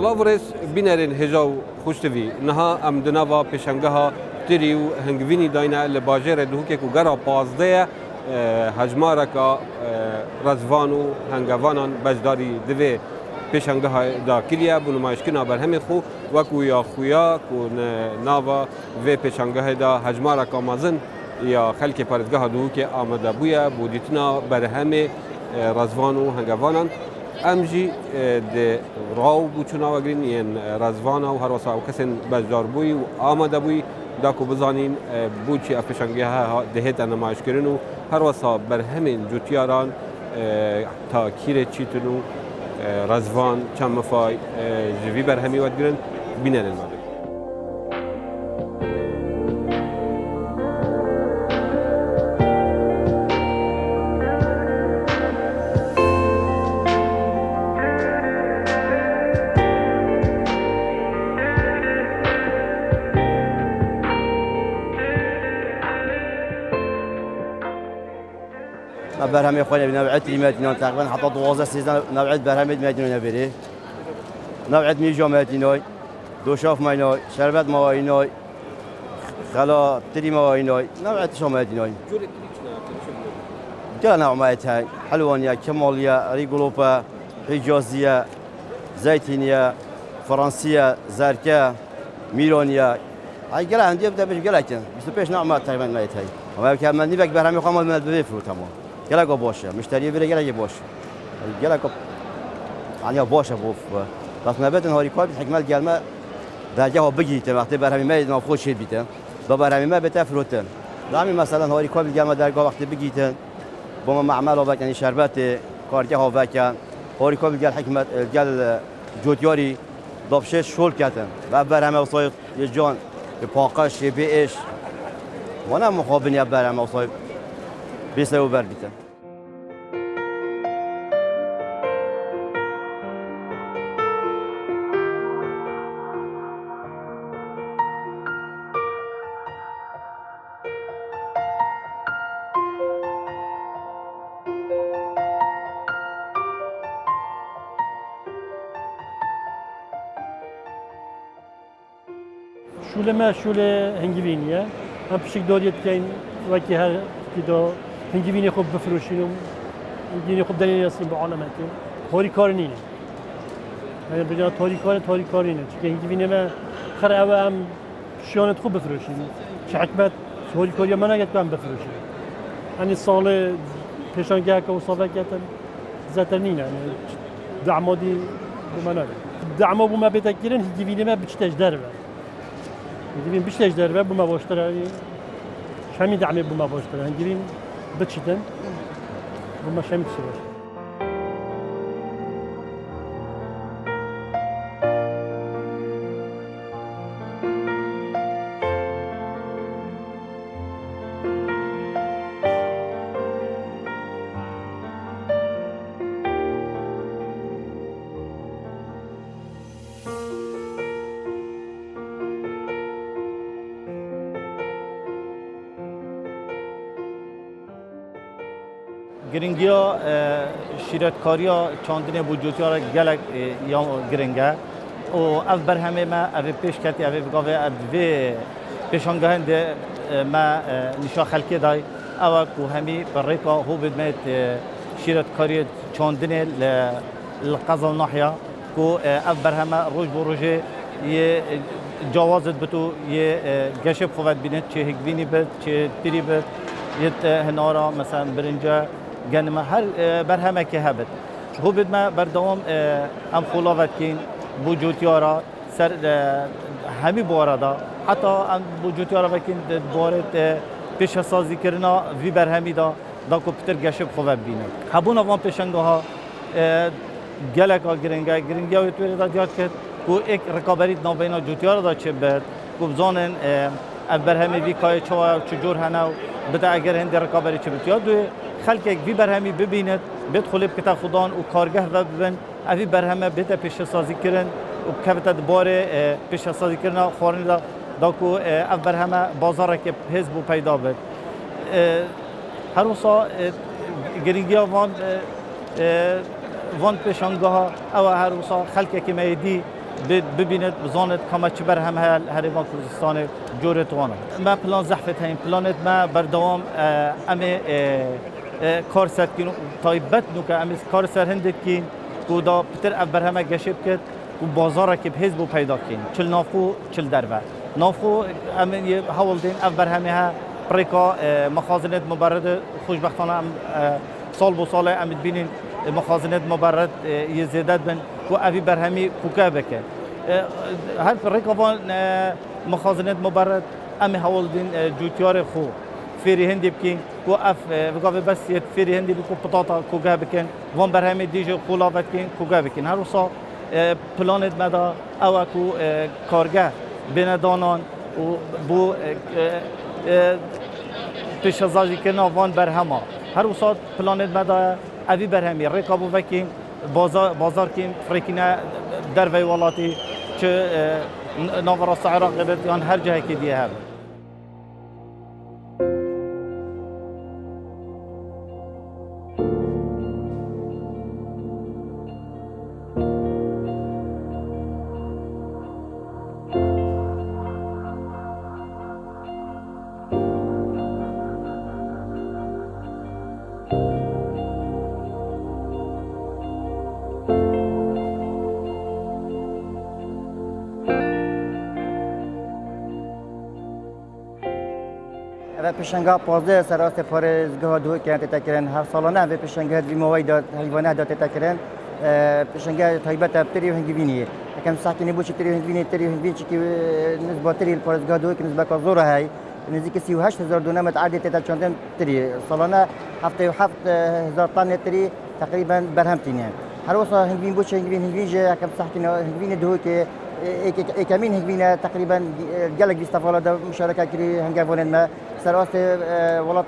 والله ورس بینرین هجاو خوشتوی نها ام دنوا پیشنگها تریو هنگوینی داینا لباجر دوکه کو گرا 15 هجمارکا رزوانو هنگوانان بجداری دوی پیشنگها دا کلیه بنمایشکنا برهم خو وکو یا خویا کو ناوا و پیشنگه دا هجمارکا مازن یا خلک پردگاه دوکه آمده بویا بودیتنا برهم رزوانو هنگوانان امجی د راو بوچونا وگرین یعنی رزوانا و هر وسا و کسین بجدار بوی و آمده بوی داکو بزانین بوچی افشانگی ها دهیت نمایش کردن و هر وسا بر همین جوتیاران تا کیر چیتنو رزوان چند مفای جوی بر همی ود گرن بینن الماده. برهمي خويا نوعية المدينة تقريبا حتى 12 نوعية برهمي المدينة نبري نوعية ميجو مدينة دوشاف مايناي شربت مايناي خلا تري مايناي نوعية شو مدينة جل نوعية هاي حلوانية كمالية ريغولوبا حجازية زيتينية فرنسية زركا ميرانية هاي جل عندي بدأ بيش جلكن بس بيش نوعية تقريبا نوعية هاي أما كمان نبيك برهمي خامل من البيفرو تمام گلگو باشه مشتری بره گلگی باشه گلگو يعني باشه بوف بس نبات نهاری کار حکمت گلمه درجه ها بگیرید وقتی برهمی ما نافخوش شد بیتن با برهمی ما بته فروتن دامی مثلا نهاری کار گلمه درگاه وقتی بگیرید با ما معمل آب یعنی شربت کارگه ها وکن نهاری کار گل حکمت گل جوتیاری دابشه شول کردن و برهمی وصای یه جان به پاقش به ایش وانا مخابنی برهمی وصای بيسوي بربيته شو لما شو هنجيبينيا هم بشكل دوريت كاين وكي هذا كده هنجيبيني خوب بفروشينهم هنجيبيني خوب دنيا يصير بعالماتهم هوري كارنينه يعني بدنا هوري كارنينه çünkü هنجيبيني ما خرا هم شلون خوب بفروشين شحكمت هوري كاريا ما نقدر كم بفروشين يعني صاله پیشان جاك وصافه كتن زاتنين يعني دعمودي بمنار دعمو بما بتكيرن هنجيبيني ما بتشتاج دربه هنجيبين بتشتاج دربه بما باشتري شامي دعمي بما باشتري هنجيبين بتشتن وما شمت سوى گرینگیا شیرتکاریا چاندنی بوجودیار گلک یا گرینگه و اف برهمه ما اف پیش کتی اف بگاوه اف پیشانگاهند ما نشا خلکی دای اوا کو همی برریکا هو بدمت شیرتکاری چاندنی لقضا ناحیه کو اف برهمه روز بروجه یه جوازت بتو یه گشب خواد بینید چه هکوینی بد چه تری بد یه هنارا مثلا برنجه جنما هر برهمه که هبت هو بد ما بردوام ام خلاوت کین بوجودیارا سر همی باردا حتی ام بوجودیارا وکین بارد پیش سازی کردنا وی برهمی دا کپیوتر گشب خواب بینه هبون آوان پیشنگاه ها گلکا گرینگیا و توی دا دیاد کرد کو یک رکابریت نابینا جوتیارا دا چه بد کو بزانن برهمی وی کای چجور هنو بده اگر هند رکابری چه بتیاد دوی خلک وی برهمی ببیند بيت خليب كتا خدان و کارگه و ببن اوی برهمه بيت پیش سازی کردن و کفت دباره پیش سازی کردن خوارنی دا کو اف برهمه بازار که حزب پیدا بد هر روزا گرینگیا وان پیشانگاه او هر روزا خلک که میدی ببیند بزاند کما چه بر هم هریوان کردستان جورت وانه ما پلان زحفت هیم پلانت ما بردوام امی کار سر کن تایبت نو که امی کار سر هندک کن کو دا پتر اف بر همه گشب کد و بازار که به حزب پیدا کن چل نافو چل دربه نافو امی حول دین اف بر همه ها پریکا مخازنت مبرد خوشبختانه سال بو سال ام ببینین مخازنات مبرد يزيدات بن وأبي برهمي كوكابك هل ركبان مخازنات مبرد أم هولدين جوتيار خو فيري هندي بكين وقف بقى بس فيري هندي بكو بطاطا كوكابكين وان برهمي ديجو خلافكين كوكابكين هل وصا بلانت مدى أو أكو كارجة بين دانان وبو پیشازاجی کردن وان برهما هر وسط پلانت مدى أبي برهمي ركابو وكين بازار كين فريكنا دروي ولاتي چه ناورا العراق غيرت يعني هر جهه كي هذا پیشنگاه پازده سراست پارزگاه دو که تکرن هر سالانه و پیشنگاه بیموی داد حیوانات داد تکرن پیشنگاه تایبت تری هنگوینی کم ساکنی بوشی تری هنگوینی چی که نسبت تری پارزگاه دو که نسبت کازور های نزدیک 38000 دونم عدد تا چندم تری سالانه 77000 تن تری تقریبا برهم تینه هر وسا هنگوین بوشی هنگوین جه کم ساکنی هنگوین دو که اکمین هنگوین تقریبا جلگ بیستفاله دا مشارکت کری هنگوانن ما سراست ولات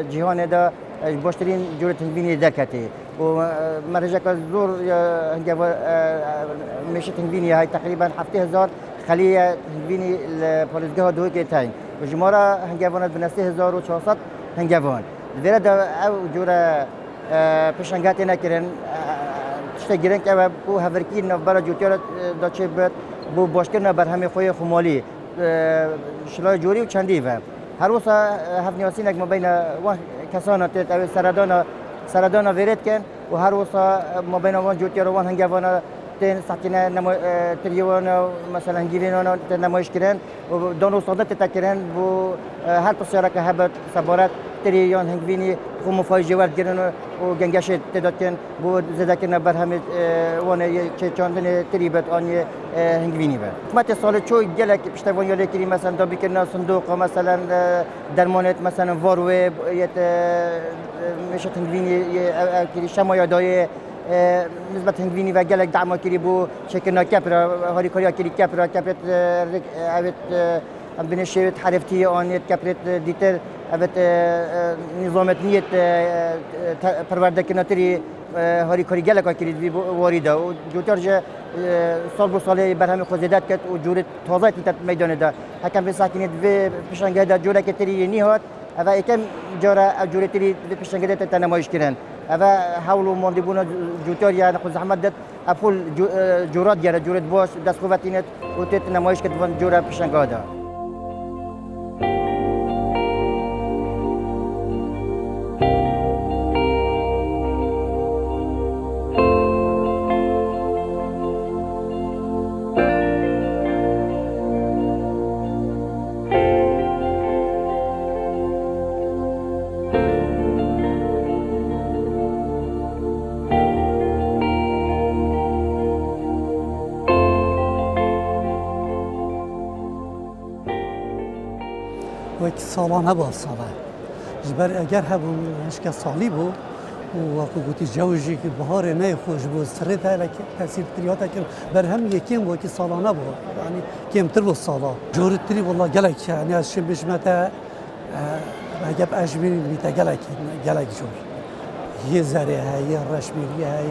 جهان دا باشترین جورت هنگوینی دکتی و مرجع زور هنگو میشه هنگوینی های تقریبا 7000 خلیه هنگوینی پارزگاه دو که تاین و جمارا هنگوانات به 3400 هنگوان دیره دا او جور پیشنگاتی نکردن تشت گرن که بو هفرکی نبرا جوتیار دا چه بود بو باشکرنا بر همه خوی خمالی شلای جوری و چندی و هر وسا هفنیاسی نک ما بین وان کسان تت او سردان ویرت کن و هر وسا ما بین وان جوتیار وان هنگوان تن ساکنه نما تریوان مثلا هنگیرینان تن نمایش کردن و دانو صادت تکردن بو هر پسیاره که هبت سبارت تریان هنگوینی خو مفاجعه ورد کردن و گنگش تعداد کن بو زده کردن بر همه وان چه چندن تریبت آنی هنگوینی بود. حکومت سال چوی گلک پشتوانی یالی کردیم مثلا دابی کردن صندوق مثلا درمانت مثلا واروه یت میشه هنگوینی کردی شمایادای نسبت هنگوینی و گلک دعما کردی بو شکرنا کپرا هاری کاریا کردی کپرت اوت هم بنشیت حرفتی آنیت کپرت دیتر اوت نظامت نیت پرورده کناتری هاری کاری گلک کردی وارده و جوتر جه سال بر سال برهم خوزیدت کرد و جورت تازه تیت میدانه ده حکم به ساکنیت و پیشنگاه ده جوره که تری نیهات و یکم جاره جورت تری پیشنگاه ده تنمایش کردن و حاولوا ماندبونا جوتر یا نخوز زحمت داد افول جورات گره جورت باش دست خوبتینت و تیت نمایش کرد و جوره پیشنگاه ده وقت سالانه با ساله جبر اگر هبون هشکا سالی بو و وقتی جوجی که بهار نه خوش بود سرت هلا تاثیر تریاتا که بر هم یکیم وقتی سالانه بود یعنی کم تر بود سالا جورت تری والله گلک یعنی از شب بشمته اگر اجبین بیت گلک جور یه زره هی رشمیری هی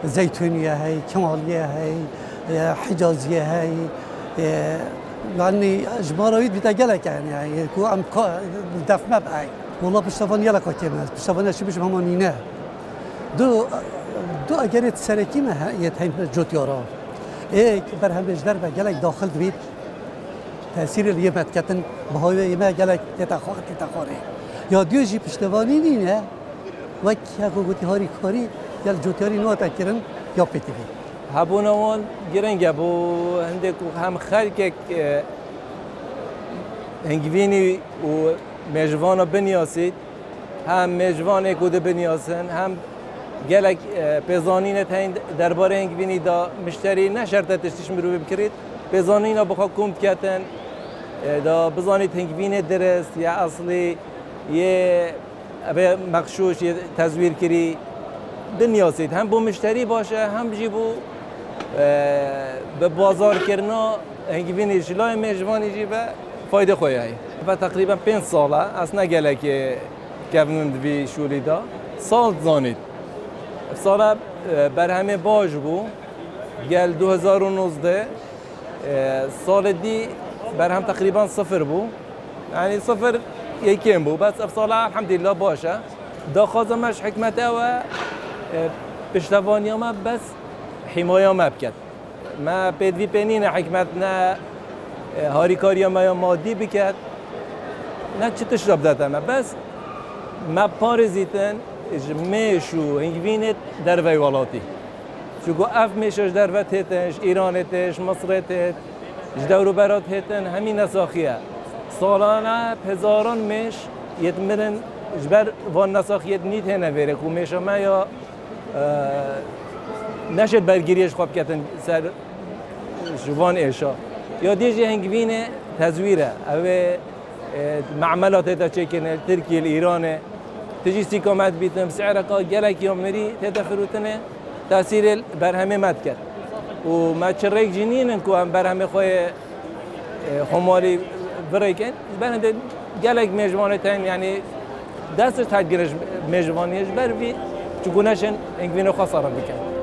زیتونیه هی کمالیه هی حجازیه هی يعني اجباريت بتاجلك يعني كو ام دفع مبعي والله بشتفان يلا كمان بشتفان شي مش همانينه دو اجرت سركي ما يتهم جوتيارا ایک بر هم اجدر به گلک داخل دوید تأثیر لیه مدکتن بهای ایمه گلک تتخاره یا دیوژی پشتوانی نینه وک هکو گوتی هاری کاری گل جوتیاری نو تکرن یا پیتیوی هبونوان گرنگه بو هندک هم خلک هنگوینی و مجوانا بنیاسید هم مجوان کود بنیاسن هم گلک پیزانین تاین درباره هنگوینی دا مشتری نشرط تشتیش مروی بکرید پیزانین بخوا کمت کتن دا بزانید هنگوین درست یا اصلی یه مخشوش یه تزویر کری بنیاسید هم بو مشتری باشه هم بجی بو به بازار کرنا هنگوینی شلای مجوانی جی به فایده خویی و تقریبا 5 ساله از نگله که کفنند بی شوری دا سال زانید سال بر همه باج بو گل 2019 سال دی بر هم تقریبا صفر بو یعنی صفر یکیم بو بس سال الحمدلله باشه دا خازمش حکمته و پشتوانی ما بس حمایه ما بکد ما پیدوی پینین حکمت نه هاری کاری ما مادی بکد نه چه تشرب دادم بس ما پارزیتن میشو هنگوینت در وی والاتی چون اف میشش در وت هتنش ایرانتش مصرتش دورو برات هتن همین نساخیه سالانه هزاران میش یتمرن جبر وان نساخیت نیت هنه ویره کو میشه ما یا نشد برگیریش خواب کتن سر جوان ایشا یا دیجی هنگوینه تزویره اوه معاملات تا چکنه ترکیه ایرانه تجی سیکامت بیتم سعر کا گلک یا مری تدا فروتنه تاثیر برهمه مد کرد و ما چرک جنینن کو هم برهمه خوی خماری برایکن برهنده گلک میجوانه تاین یعنی دستش تاجرش میجوانیش بر وی چگونهشن انگوینه خسارت بکن